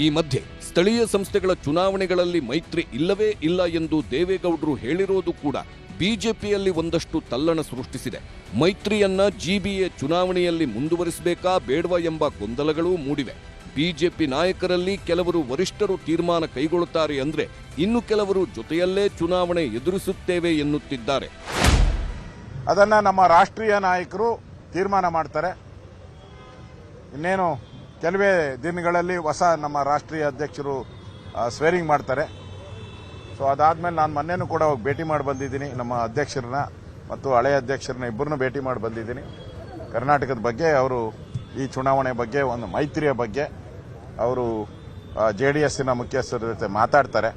ಈ ಮಧ್ಯೆ ಸ್ಥಳೀಯ ಸಂಸ್ಥೆಗಳ ಚುನಾವಣೆಗಳಲ್ಲಿ ಮೈತ್ರಿ ಇಲ್ಲವೇ ಇಲ್ಲ ಎಂದು ದೇವೇಗೌಡರು ಹೇಳಿರೋದು ಕೂಡ ಬಿಜೆಪಿಯಲ್ಲಿ ಒಂದಷ್ಟು ತಲ್ಲಣ ಸೃಷ್ಟಿಸಿದೆ. ಮೈತ್ರಿಯನ್ನ ಜಿಬಿಎ ಚುನಾವಣೆಯಲ್ಲಿ ಮುಂದುವರಿಸಬೇಕಾ ಬೇಡವಾ ಎಂಬ ಗೊಂದಲಗಳೂ ಮೂಡಿವೆ. ಬಿಜೆಪಿ ನಾಯಕರಲ್ಲಿ ಕೆಲವರು ವರಿಷ್ಠರು ತೀರ್ಮಾನ ಕೈಗೊಳ್ಳುತ್ತಾರೆ ಅಂದ್ರೆ ಇನ್ನು ಕೆಲವರು ಜೊತೆಯಲ್ಲೇ ಚುನಾವಣೆ ಎದುರಿಸುತ್ತೇವೆ ಎನ್ನುತ್ತಿದ್ದಾರೆ. ಅದನ್ನು ನಮ್ಮ ರಾಷ್ಟ್ರೀಯ ನಾಯಕರು ತೀರ್ಮಾನ ಮಾಡ್ತಾರೆ. ಇನ್ನೇನು ಕೆಲವೇ ದಿನಗಳಲ್ಲಿ ಹೊಸ ನಮ್ಮ ರಾಷ್ಟ್ರೀಯ ಅಧ್ಯಕ್ಷರು ಸ್ವೇರಿಂಗ್ ಮಾಡ್ತಾರೆ. ಸೊ ಅದಾದಮೇಲೆ ನಾನು ಮೊನ್ನೆನೂ ಕೂಡ ಹೋಗಿ ಭೇಟಿ ಮಾಡಿ ಬಂದಿದ್ದೀನಿ, ನಮ್ಮ ಅಧ್ಯಕ್ಷರನ್ನ ಮತ್ತು ಹಳೆಯ ಅಧ್ಯಕ್ಷರನ್ನ ಇಬ್ಬರನ್ನೂ ಭೇಟಿ ಮಾಡಿ ಬಂದಿದ್ದೀನಿ. ಕರ್ನಾಟಕದ ಬಗ್ಗೆ ಅವರು ಈ ಚುನಾವಣೆ ಬಗ್ಗೆ, ಒಂದು ಮೈತ್ರಿಯ ಬಗ್ಗೆ ಅವರು JDSನ ಮುಖ್ಯಸ್ಥರ ಜೊತೆ ಮಾತಾಡ್ತಾರೆ.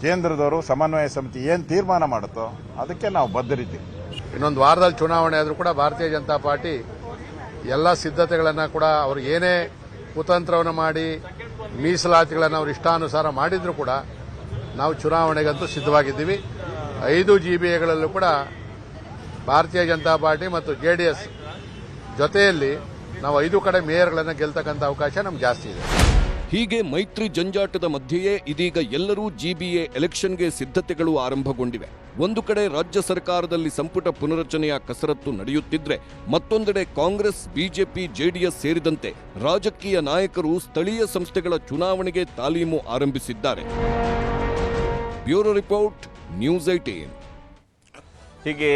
ಕೇಂದ್ರದವರು ಸಮನ್ವಯ ಸಮಿತಿ ಏನು ತೀರ್ಮಾನ ಮಾಡುತ್ತೋ ಅದಕ್ಕೆ ನಾವು ಬದ್ಧರಿದ್ದೀವಿ. ಇನ್ನೊಂದು ವಾರದಲ್ಲಿ ಚುನಾವಣೆ ಆದರೂ ಕೂಡ ಭಾರತೀಯ ಜನತಾ ಪಾರ್ಟಿ ಎಲ್ಲ ಸಿದ್ಧತೆಗಳನ್ನು ಕೂಡ ಅವರು ಏನೇ ಕುತಂತ್ರವನ್ನು ಮಾಡಿ ಮೀಸಲಾತಿಗಳನ್ನು ಅವರು ಇಷ್ಟಾನುಸಾರ ಮಾಡಿದ್ರು ಕೂಡ ನಾವು ಚುನಾವಣೆಗಂತೂ ಸಿದ್ಧವಾಗಿದ್ದೀವಿ. 5 GBAಗಳಲ್ಲೂ ಕೂಡ ಭಾರತೀಯ ಜನತಾ ಪಾರ್ಟಿ ಮತ್ತು JDS ಜೊತೆಯಲ್ಲಿ ನಾವು 5 ಕಡೆ ಮೇಯರ್ಗಳನ್ನು ಗೆಲ್ತಕ್ಕಂಥ ಅವಕಾಶ ನಮ್ಗೆ ಜಾಸ್ತಿ ಇದೆ. ಹೀಗೆ ಮೈತ್ರಿ ಜಂಜಾಟದ ಮಧ್ಯೆಯೇ ಇದೀಗ ಎಲ್ಲರೂ GBA ಎಲೆಕ್ಷನ್ಗೆ ಸಿದ್ಧತೆಗಳು ಆರಂಭಗೊಂಡಿವೆ. ಒಂದು ಕಡೆ ರಾಜ್ಯ ಸರ್ಕಾರದಲ್ಲಿ ಸಂಪುಟ ಪುನರಚನೆಯ ಕಸರತ್ತು ನಡೆಯುತ್ತಿದ್ರೆ, ಮತ್ತೊಂದೆಡೆ ಕಾಂಗ್ರೆಸ್, ಬಿಜೆಪಿ, JDS ಸೇರಿದಂತೆ ರಾಜಕೀಯ ನಾಯಕರು ಸ್ಥಳೀಯ ಸಂಸ್ಥೆಗಳ ಚುನಾವಣೆಗೆ ತಾಲೀಮು ಆರಂಭಿಸಿದ್ದಾರೆ. Bureau report, news 18. ಹೀಗೆ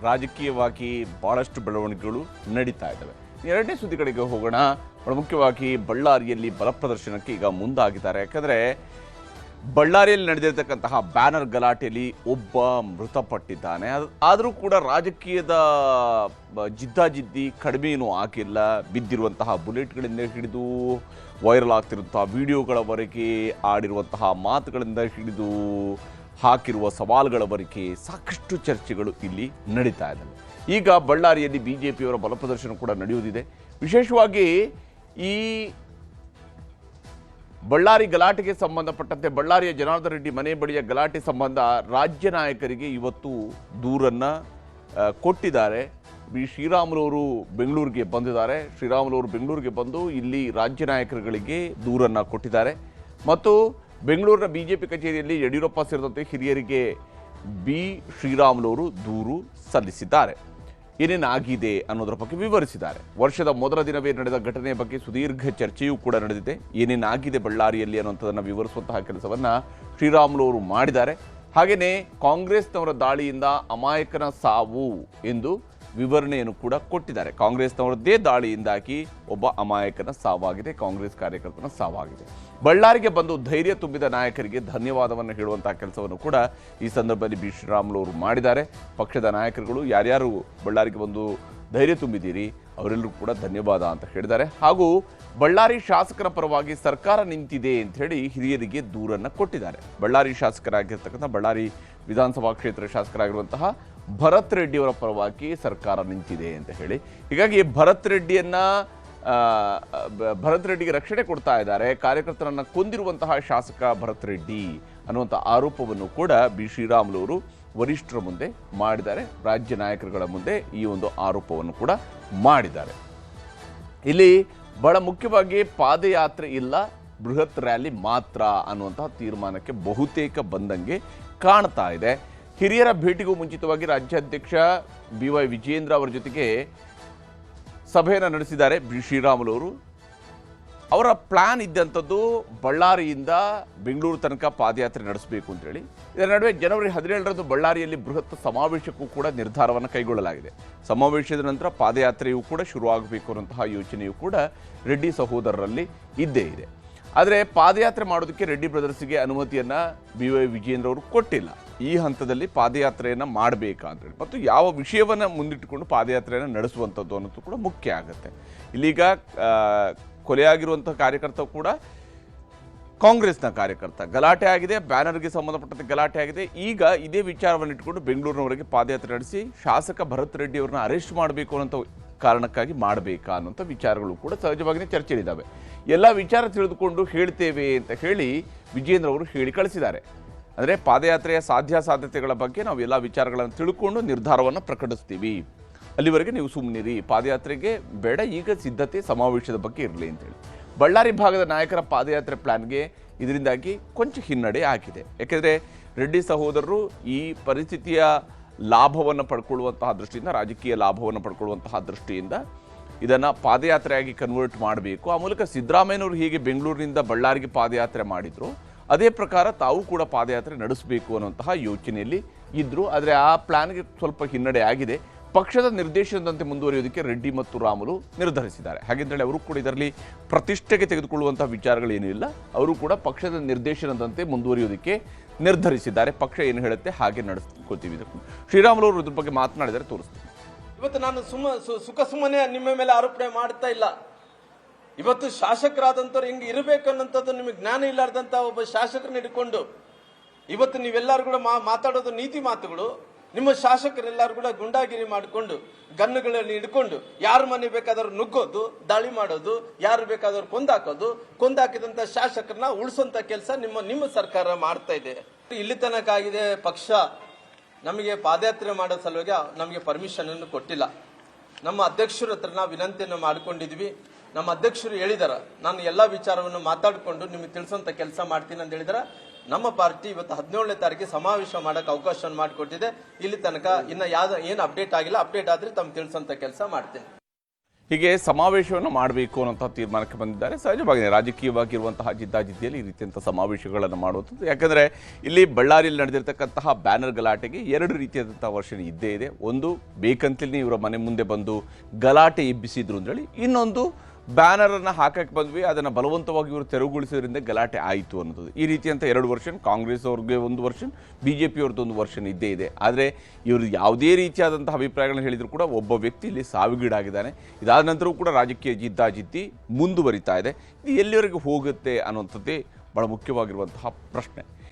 ರಾಜಕೀಯವಾಗಿ ಬಹಳಷ್ಟು ಬೆಳವಣಿಗೆಗಳು ನಡೀತಾ ಇದ್ದಾವೆ. ಎರಡನೇ ಸುದ್ದಿ ಕಡೆಗೆ ಹೋಗೋಣ. ಬಹಳ ಮುಖ್ಯವಾಗಿ ಬಳ್ಳಾರಿಯಲ್ಲಿ ಬಲ ಪ್ರದರ್ಶನಕ್ಕೆ ಈಗ ಮುಂದಾಗಿದ್ದಾರೆ. ಯಾಕಂದರೆ ಬಳ್ಳಾರಿಯಲ್ಲಿ ನಡೆದಿರತಕ್ಕಂತಹ ಬ್ಯಾನರ್ ಗಲಾಟೆಯಲ್ಲಿ ಒಬ್ಬ ಮೃತಪಟ್ಟಿದ್ದಾನೆ. ಆದರೂ ಕೂಡ ರಾಜಕೀಯದ ಜಿದ್ದಾಜಿದ್ದಿ ಕಡಿಮೆಯೂ ಆಗಿಲ್ಲ. ಬಿದ್ದಿರುವಂತಹ ಬುಲೆಟ್ಗಳಿಂದ ಹಿಡಿದು ವೈರಲ್ ಆಗ್ತಿರುವಂತಹ ವಿಡಿಯೋಗಳವರೆಗೆ, ಆಡಿರುವಂತಹ ಮಾತುಗಳಿಂದ ಹಿಡಿದು ಹಾಕಿರುವ ಸವಾಲುಗಳವರೆಗೆ ಸಾಕಷ್ಟು ಚರ್ಚೆಗಳು ಇಲ್ಲಿ ನಡೀತಾ ಇದ್ದಾವೆ. ಈಗ ಬಳ್ಳಾರಿಯಲ್ಲಿ ಬಿಜೆಪಿಯವರ ಬಲ ಪ್ರದರ್ಶನ ಕೂಡ ನಡೆಯುವುದಿದೆ. ವಿಶೇಷವಾಗಿ ಈ ಬಳ್ಳಾರಿ ಗಲಾಟೆಗೆ ಸಂಬಂಧಪಟ್ಟಂತೆ, ಬಳ್ಳಾರಿಯ ಜನಾರ್ದನ್ ರೆಡ್ಡಿ ಮನೆ ಬಳಿಯ ಗಲಾಟೆ ಸಂಬಂಧ ರಾಜ್ಯ ನಾಯಕರಿಗೆ ಇವತ್ತು ದೂರನ್ನು ಕೊಟ್ಟಿದ್ದಾರೆ. ಶ್ರೀರಾಮುಲುವರು ಬೆಂಗಳೂರಿಗೆ ಬಂದಿದ್ದಾರೆ. ಶ್ರೀರಾಮುಲುವರು ಬೆಂಗಳೂರಿಗೆ ಬಂದು ಇಲ್ಲಿ ರಾಜ್ಯ ನಾಯಕರುಗಳಿಗೆ ದೂರನ್ನು ಕೊಟ್ಟಿದ್ದಾರೆ. ಮತ್ತು ಬೆಂಗಳೂರಿನ ಬಿಜೆಪಿ ಕಚೇರಿಯಲ್ಲಿ ಯಡಿಯೂರಪ್ಪ ಸೇರಿದಂತೆ ಹಿರಿಯರಿಗೆ ಶ್ರೀರಾಮುಲುವರು ದೂರು ಸಲ್ಲಿಸಿದ್ದಾರೆ. ಏನೇನಾಗಿದೆ ಅನ್ನೋದರ ಬಗ್ಗೆ ವಿವರಿಸಿದ್ದಾರೆ. ವರ್ಷದ ಮೊದಲ ದಿನವೇ ನಡೆದ ಘಟನೆಯ ಬಗ್ಗೆ ಸುದೀರ್ಘ ಚರ್ಚೆಯೂ ಕೂಡ ನಡೆದಿದೆ. ಏನೇನಾಗಿದೆ ಬಳ್ಳಾರಿಯಲ್ಲಿ ಅನ್ನುವಂಥದ್ದನ್ನು ವಿವರಿಸುವಂತಹ ಕೆಲಸವನ್ನು ಶ್ರೀರಾಮುಲುವರು ಮಾಡಿದ್ದಾರೆ. ಹಾಗೆಯೇ ಕಾಂಗ್ರೆಸ್ನವರ ದಾಳಿಯಿಂದ ಅಮಾಯಕನ ಸಾವು ಎಂದು ವಿವರಣೆಯನ್ನು ಕೂಡ ಕೊಟ್ಟಿದ್ದಾರೆ. ಕಾಂಗ್ರೆಸ್ನವರದ್ದೇ ದಾಳಿಯಿಂದಾಗಿ ಒಬ್ಬ ಅಮಾಯಕನ ಸಾವಾಗಿದೆ, ಕಾಂಗ್ರೆಸ್ ಕಾರ್ಯಕರ್ತನ ಸಾವಾಗಿದೆ. ಬಳ್ಳಾರಿಗೆ ಬಂದು ಧೈರ್ಯ ತುಂಬಿದ ನಾಯಕರಿಗೆ ಧನ್ಯವಾದವನ್ನು ಹೇಳುವಂತಹ ಕೆಲಸವನ್ನು ಕೂಡ ಈ ಸಂದರ್ಭದಲ್ಲಿ ಶ್ರೀರಾಮುಲುವರು ಮಾಡಿದ್ದಾರೆ. ಪಕ್ಷದ ನಾಯಕರುಗಳು ಯಾರ್ಯಾರು ಬಳ್ಳಾರಿಗೆ ಬಂದು ಧೈರ್ಯ ತುಂಬಿದ್ದೀರಿ ಅವರೆಲ್ಲರೂ ಕೂಡ ಧನ್ಯವಾದ ಅಂತ ಹೇಳಿದ್ದಾರೆ. ಹಾಗೂ ಬಳ್ಳಾರಿ ಶಾಸಕರ ಪರವಾಗಿ ಸರ್ಕಾರ ನಿಂತಿದೆ ಅಂತ ಹೇಳಿ ಹಿರಿಯರಿಗೆ ದೂರನ್ನು ಕೊಟ್ಟಿದ್ದಾರೆ. ಬಳ್ಳಾರಿ ಶಾಸಕರಾಗಿರ್ತಕ್ಕಂಥ, ಬಳ್ಳಾರಿ ವಿಧಾನಸಭಾ ಕ್ಷೇತ್ರ ಶಾಸಕರಾಗಿರುವಂತಹ ಭರತ್ ರೆಡ್ಡಿಯವರ ಪರವಾಗಿ ಸರ್ಕಾರ ನಿಂತಿದೆ ಅಂತ ಹೇಳಿ, ಹೀಗಾಗಿ ಭರತ್ ರೆಡ್ಡಿಗೆ ರಕ್ಷಣೆ ಕೊಡ್ತಾ ಇದ್ದಾರೆ. ಕಾರ್ಯಕರ್ತರನ್ನು ಕೊಂದಿರುವಂತಹ ಶಾಸಕ ಭರತ್ ರೆಡ್ಡಿ ಅನ್ನುವಂಥ ಆರೋಪವನ್ನು ಕೂಡ ಶ್ರೀರಾಮುಲುವರು ವರಿಷ್ಠರ ಮುಂದೆ ಮಾಡಿದ್ದಾರೆ. ರಾಜ್ಯ ನಾಯಕರುಗಳ ಮುಂದೆ ಈ ಒಂದು ಆರೋಪವನ್ನು ಕೂಡ ಮಾಡಿದ್ದಾರೆ. ಇಲ್ಲಿ ಬಹಳ ಮುಖ್ಯವಾಗಿ ಪಾದಯಾತ್ರೆ ಇಲ್ಲ, ಬೃಹತ್ ರ್ಯಾಲಿ ಮಾತ್ರ ಅನ್ನುವಂತಹ ತೀರ್ಮಾನಕ್ಕೆ ಬಹುತೇಕ ಬಂದಂಗೆ ಕಾಣ್ತಾ ಇದೆ. ಹಿರಿಯರ ಭೇಟಿಗೂ ಮುಂಚಿತವಾಗಿ ರಾಜ್ಯಾಧ್ಯಕ್ಷ BY ವಿಜೇಂದ್ರ ಅವರ ಜೊತೆಗೆ ಸಭೆಯನ್ನು ನಡೆಸಿದ್ದಾರೆ ಶ್ರೀರಾಮುಲುವರು. ಅವರ ಪ್ಲಾನ್ ಇದ್ದಂಥದ್ದು ಬಳ್ಳಾರಿಯಿಂದ ಬೆಂಗಳೂರು ತನಕ ಪಾದಯಾತ್ರೆ ನಡೆಸಬೇಕು ಅಂತೇಳಿ. ಇದರ ನಡುವೆ ಜನವರಿ 17ರಂದು ಬಳ್ಳಾರಿಯಲ್ಲಿ ಬೃಹತ್ ಸಮಾವೇಶಕ್ಕೂ ಕೂಡ ನಿರ್ಧಾರವನ್ನು ಕೈಗೊಳ್ಳಲಾಗಿದೆ. ಸಮಾವೇಶದ ನಂತರ ಪಾದಯಾತ್ರೆಯೂ ಕೂಡ ಶುರುವಾಗಬೇಕು ಅನ್ನುವಂತಹ ಯೋಚನೆಯೂ ಕೂಡ ರೆಡ್ಡಿ ಸಹೋದರರಲ್ಲಿ ಇದ್ದೇ ಇದೆ. ಆದರೆ ಪಾದಯಾತ್ರೆ ಮಾಡೋದಕ್ಕೆ ರೆಡ್ಡಿ ಬ್ರದರ್ಸ್ಗೆ ಅನುಮತಿಯನ್ನು BY ವಿಜೇಂದ್ರ ಅವರು ಕೊಟ್ಟಿಲ್ಲ. ಈ ಹಂತದಲ್ಲಿ ಪಾದಯಾತ್ರೆಯನ್ನು ಮಾಡಬೇಕಾ ಅಂತೇಳಿ ಮತ್ತು ಯಾವ ವಿಷಯವನ್ನು ಮುಂದಿಟ್ಟುಕೊಂಡು ಪಾದಯಾತ್ರೆಯನ್ನು ನಡೆಸುವಂಥದ್ದು ಅನ್ನೋದು ಕೂಡ ಮುಖ್ಯ ಆಗುತ್ತೆ. ಇಲ್ಲೀಗ ಕೊಲೆಯಾಗಿರುವಂಥ ಕಾರ್ಯಕರ್ತ ಕೂಡ ಕಾಂಗ್ರೆಸ್ನ ಕಾರ್ಯಕರ್ತ. ಗಲಾಟೆ ಆಗಿದೆ, ಬ್ಯಾನರ್ಗೆ ಸಂಬಂಧಪಟ್ಟಂತೆ ಗಲಾಟೆ ಆಗಿದೆ. ಈಗ ಇದೇ ವಿಚಾರವನ್ನು ಇಟ್ಟುಕೊಂಡು ಬೆಂಗಳೂರಿನವರೆಗೆ ಪಾದಯಾತ್ರೆ ನಡೆಸಿ ಶಾಸಕ ಭರತ್ ರೆಡ್ಡಿ ಅವರನ್ನ ಅರೆಸ್ಟ್ ಮಾಡಬೇಕು ಅನ್ನೋಂಥ ಕಾರಣಕ್ಕಾಗಿ ಮಾಡಬೇಕಾ ಅನ್ನೋಂಥ ವಿಚಾರಗಳು ಕೂಡ ಸಹಜವಾಗಿಯೇ ಚರ್ಚೆಯಲ್ಲಿದ್ದಾವೆ. ಎಲ್ಲ ವಿಚಾರ ತಿಳಿದುಕೊಂಡು ಹೇಳ್ತೇವೆ ಅಂತ ಹೇಳಿ ವಿಜೇಂದ್ರ ಅವರು ಹೇಳಿ ಕಳಿಸಿದ್ದಾರೆ. ಅಂದರೆ ಪಾದಯಾತ್ರೆಯ ಸಾಧ್ಯತೆಗಳ ಬಗ್ಗೆ ನಾವು ಎಲ್ಲ ವಿಚಾರಗಳನ್ನು ತಿಳ್ಕೊಂಡು ನಿರ್ಧಾರವನ್ನು ಪ್ರಕಟಿಸ್ತೀವಿ, ಅಲ್ಲಿವರೆಗೆ ನೀವು ಸುಮ್ಮನಿರಿ, ಪಾದಯಾತ್ರೆಗೆ ಬೇಡ, ಈಗ ಸಿದ್ಧತೆ ಸಮಾವೇಶದ ಬಗ್ಗೆ ಇರಲಿ ಅಂತೇಳಿ. ಬಳ್ಳಾರಿ ಭಾಗದ ನಾಯಕರ ಪಾದಯಾತ್ರೆ ಪ್ಲಾನ್ಗೆ ಇದರಿಂದಾಗಿ ಕೊಂಚ ಹಿನ್ನಡೆ ಆಗಿದೆ. ಯಾಕೆಂದರೆ ರೆಡ್ಡಿ ಸಹೋದರರು ಈ ಪರಿಸ್ಥಿತಿಯ ಲಾಭವನ್ನು ಪಡ್ಕೊಳ್ಳುವಂತಹ ದೃಷ್ಟಿಯಿಂದ, ರಾಜಕೀಯ ಲಾಭವನ್ನು ಪಡ್ಕೊಳ್ಳುವಂತಹ ದೃಷ್ಟಿಯಿಂದ ಇದನ್ನು ಪಾದಯಾತ್ರೆಯಾಗಿ ಕನ್ವರ್ಟ್ ಮಾಡಬೇಕು. ಆ ಮೂಲಕ ಸಿದ್ದರಾಮಯ್ಯನವರು ಹೀಗೆ ಬೆಂಗಳೂರಿನಿಂದ ಬಳ್ಳಾರಿಗೆ ಪಾದಯಾತ್ರೆ ಮಾಡಿದ್ರು, ಅದೇ ಪ್ರಕಾರ ತಾವು ಕೂಡ ಪಾದಯಾತ್ರೆ ನಡೆಸಬೇಕು ಅನ್ನುವಂತಹ ಯೋಚನೆಯಲ್ಲಿ ಇದ್ದರು. ಆದರೆ ಆ ಪ್ಲಾನ್ಗೆ ಸ್ವಲ್ಪ ಹಿನ್ನಡೆ ಆಗಿದೆ. ಪಕ್ಷದ ನಿರ್ದೇಶನದಂತೆ ಮುಂದುವರಿಯೋದಕ್ಕೆ ರೆಡ್ಡಿ ಮತ್ತು ರಾಮುಲು ನಿರ್ಧರಿಸಿದ್ದಾರೆ. ಹಾಗೆಂದರೆ ಅವರು ಕೂಡ ಇದರಲ್ಲಿ ಪ್ರತಿಷ್ಠೆಗೆ ತೆಗೆದುಕೊಳ್ಳುವಂತಹ ವಿಚಾರಗಳೇನೂ ಇಲ್ಲ. ಅವರು ಕೂಡ ಪಕ್ಷದ ನಿರ್ದೇಶನದಂತೆ ಮುಂದುವರಿಯೋದಕ್ಕೆ ನಿರ್ಧರಿಸಿದ್ದಾರೆ. ಪಕ್ಷ ಏನು ಹೇಳುತ್ತೆ ಹಾಗೆ ನಡೆಸ್ಕೊಳ್ತೀವಿ. ಶ್ರೀರಾಮುಲು ಅವರು ಇದ್ರ ಬಗ್ಗೆ ಮಾತನಾಡಿದರೆ ತೋರಿಸ್ತೀನಿ. ಇವತ್ತು ನಾನು ಸುಖ ಸುಮ್ಮನೆ ನಿಮ್ಮ ಮೇಲೆ ಆರೋಪಣೆ ಮಾಡ್ತಾ ಇಲ್ಲ. ಇವತ್ತು ಶಾಸಕರಾದಂಥವ್ರು ಹೆಂಗೆ ಇರಬೇಕು ಅನ್ನೋಂಥದ್ದು ನಿಮಗೆ ಜ್ಞಾನ ಇಲ್ಲಾರ್ದಂಥ ಒಬ್ಬ ಶಾಸಕರನ್ನ ಹಿಡ್ಕೊಂಡು ಇವತ್ತು ನೀವೆಲ್ಲರೂ ಕೂಡ ಮಾತಾಡೋದು ನೀತಿ ಮಾತುಗಳು. ನಿಮ್ಮ ಶಾಸಕರೆಲ್ಲರೂ ಕೂಡ ಗುಂಡಾಗಿರಿ ಮಾಡಿಕೊಂಡು ಗನ್ನುಗಳನ್ನು ಹಿಡ್ಕೊಂಡು ಯಾರ ಮನೆ ಬೇಕಾದವ್ರು ನುಗ್ಗೋದು, ದಾಳಿ ಮಾಡೋದು, ಯಾರು ಬೇಕಾದವ್ರು ಕೊಂದಾಕಿದಂತ ಶಾಸಕರನ್ನ ಉಳಿಸೋಂತ ಕೆಲಸ ನಿಮ್ಮ ಸರ್ಕಾರ ಮಾಡ್ತಾ ಇದೆ. ಇಲ್ಲಿ ತನಕ ಆಗಿದೆ. ಪಕ್ಷ ನಮಗೆ ಪಾದಯಾತ್ರೆ ಮಾಡೋ ಸಲುವಾಗಿ ನಮಗೆ ಪರ್ಮಿಷನ್ ಅನ್ನು ಕೊಟ್ಟಿಲ್ಲ. ನಮ್ಮ ಅಧ್ಯಕ್ಷರ ಹತ್ರ ನಾವು ವಿನಂತಿಯನ್ನು ಮಾಡ್ಕೊಂಡಿದ್ವಿ. ನಮ್ಮ ಅಧ್ಯಕ್ಷರು ಹೇಳಿದಾರ, ನಾನು ಎಲ್ಲಾ ವಿಚಾರವನ್ನು ಮಾತಾಡಿಕೊಂಡು ನಿಮಗೆ ತಿಳಿಸೋಂತ ಕೆಲಸ ಮಾಡ್ತೀನಿ ಅಂತ ಹೇಳಿದಾರ. ನಮ್ಮ ಪಾರ್ಟಿ ಇವತ್ತು 17ನೇ ತಾರೀಕಿಗೆ ಸಮಾವೇಶ ಮಾಡಕ್ಕೆ ಅವಕಾಶವನ್ನು ಮಾಡಿಕೊಟ್ಟಿದೆ. ಇಲ್ಲಿ ತನಕ ಇನ್ನ ಏನು ಅಪ್ಡೇಟ್ ಆಗಿಲ್ಲ. ಅಪ್ಡೇಟ್ ಆದ್ರೆ ತಮ್ಗೆ ತಿಳಿಸೋಂತ ಕೆಲಸ ಮಾಡ್ತೀನಿ. ಹೀಗೆ ಸಮಾವೇಶವನ್ನು ಮಾಡಬೇಕು ಅನ್ನೋಂಥ ತೀರ್ಮಾನಕ್ಕೆ ಬಂದಿದ್ದಾರೆ. ಸಹಜವಾಗಿ ರಾಜಕೀಯವಾಗಿರುವಂತಹ ಜಿದ್ದಾಜಿದ್ದಿಯಲ್ಲಿ ಈ ರೀತಿಯಂಥ ಸಮಾವೇಶಗಳನ್ನು ಮಾಡುವಂಥದ್ದು. ಯಾಕಂದರೆ ಇಲ್ಲಿ ಬಳ್ಳಾರಿಯಲ್ಲಿ ನಡೆದಿರ್ತಕ್ಕಂತಹ ಬ್ಯಾನರ್ ಗಲಾಟೆಗೆ 2 ರೀತಿಯಾದಂಥ ವರ್ಷನ್ ಇದ್ದೇ ಇದೆ. ಒಂದು ಬೇಕಂತಲೇ ಇವರ ಮನೆ ಮುಂದೆ ಬಂದು ಗಲಾಟೆ ಎಬ್ಬಿಸಿದ್ರು ಅಂತೇಳಿ, ಇನ್ನೊಂದು ಬ್ಯಾನರನ್ನು ಹಾಕಕ್ಕೆ ಬಂದ್ವಿ, ಅದನ್ನು ಬಲವಂತವಾಗಿ ಇವರು ತೆರವುಗೊಳಿಸೋದ್ರಿಂದ ಗಲಾಟೆ ಆಯಿತು ಅನ್ನೋದು. ಈ ರೀತಿಯಂಥ 2 ವರ್ಷನ್, ಕಾಂಗ್ರೆಸ್ ಅವ್ರಿಗೆ ಒಂದು ವರ್ಷನ್, BJP ಅವ್ರದ್ದು ಒಂದು ವರ್ಷನ್ ಇದ್ದೇ ಇದೆ. ಆದರೆ ಇವರು ಯಾವುದೇ ರೀತಿಯಾದಂಥ ಅಭಿಪ್ರಾಯಗಳನ್ನ ಹೇಳಿದ್ರು ಕೂಡ ಒಬ್ಬ ವ್ಯಕ್ತಿ ಇಲ್ಲಿ ಸಾವಿಗೀಡಾಗಿದ್ದಾನೆ. ಇದಾದ ನಂತರವೂ ಕೂಡ ರಾಜಕೀಯ ಜಿದ್ದಾಜಿದ್ದಿ ಮುಂದುವರಿತಾ ಇದೆ. ಇದು ಎಲ್ಲಿವರೆಗೆ ಹೋಗುತ್ತೆ ಅನ್ನುವಂಥದ್ದೇ ಬಹಳ ಮುಖ್ಯವಾಗಿರುವಂತಹ ಪ್ರಶ್ನೆ.